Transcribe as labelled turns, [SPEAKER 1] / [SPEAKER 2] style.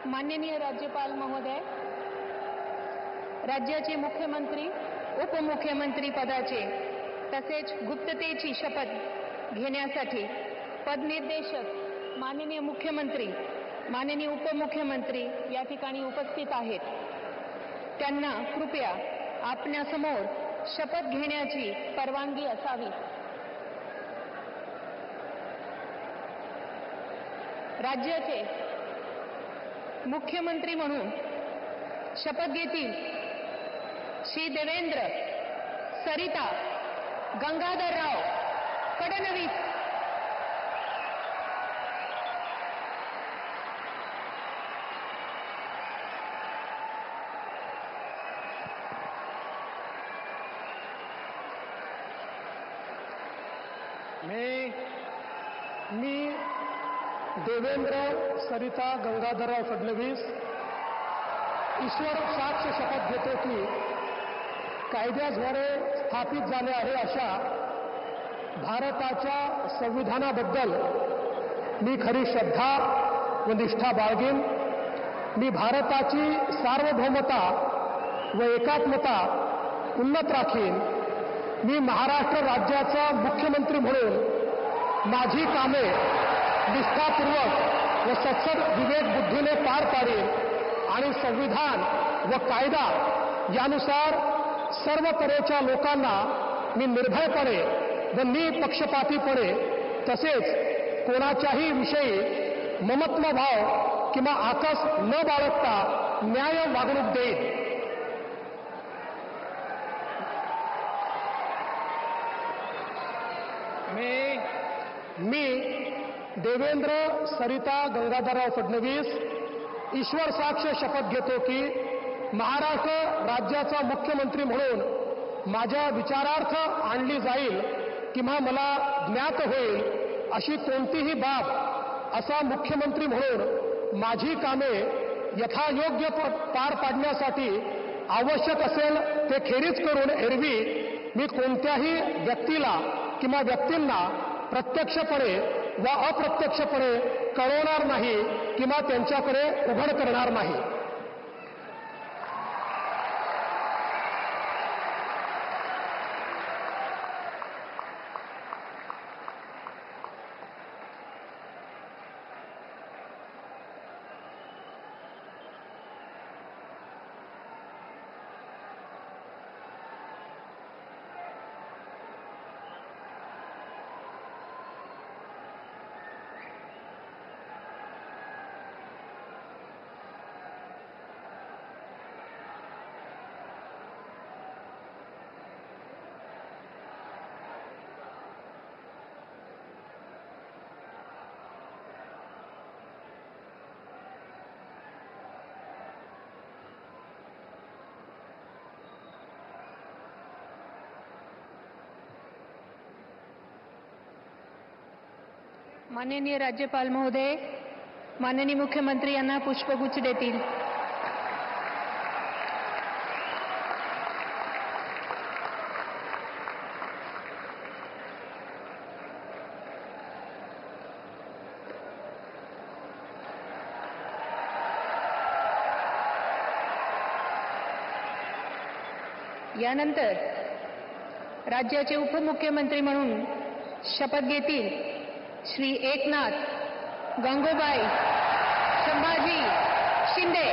[SPEAKER 1] माननीय राज्यपाल महोदय, राज्याचे मुख्यमंत्री उपमुख्यमंत्री पदाचे तसेच गुप्ततेची शपथ घेण्यासाठी पदनिर्देशक माननीय मुख्यमंत्री, माननीय उपमुख्यमंत्री या ठिकाणी उपस्थित आहेत। त्यांना कृपया आपल्यासमोर शपथ घेण्याची परवानगी असावी। राज्याचे मुख्यमंत्री म्हणून शपथ घेतील श्री देवेंद्र सरिता गंगाधरराव फडणवीस।
[SPEAKER 2] मी देवेंद्र सरिता गंगाधरराव फडणवीस ईश्वर साक्ष शपथ घेतो की कायद्याद्वारे स्थापित झाले आहे अशा भारताच्या संविधानाबद्दल मी खरी श्रद्धा व निष्ठा बाळगेन। मी भारताची सार्वभौमता व एकात्मता उन्नत राखीन। मी महाराष्ट्र राज्याचा मुख्यमंत्री म्हणून माझी कामे निष्ठापूर्वक व सत्सद विवेक बुद्धीने पार पाडेन आणि संविधान व कायदा यानुसार सर्व तऱ्हेच्या लोकांना मी निर्भयपणे व निपक्षपातीपणे तसेच कोणाच्याही विषयी ममत्व भाव किंवा आकस न बाळगता न्याय वागणूक देईन। मी देवेंद्र सरिता गंगाधरराव फडणवीस ईश्वर साक्ष शपथ घेतो की महाराष्ट्र राज्याचा मुख्यमंत्री म्हणून माझ्या विचारार्थ आणली जाईल किंवा मला ज्ञात होईल अशी कोणतीही बाब असा मुख्यमंत्री म्हणून माझी कामे यथायोग्य पार पाडण्यासाठी आवश्यक असेल ते खेरीज करून एरवी मी कोणत्याही व्यक्तीला किंवा व्यक्तींना प्रत्यक्षपणे व अप्रत्यक्षपणे कळवणार नाही किंवा त्यांच्याकडे उघड करणार नाही।
[SPEAKER 1] माननीय राज्यपाल महोदय, माननीय मुख्यमंत्री यांना पुष्पगुच्छ देतील। यानंतर राज्याचे उपमुख्यमंत्री म्हणून शपथ घेतील श्री एकनाथ गंगूबाई संभाजी शिंदे।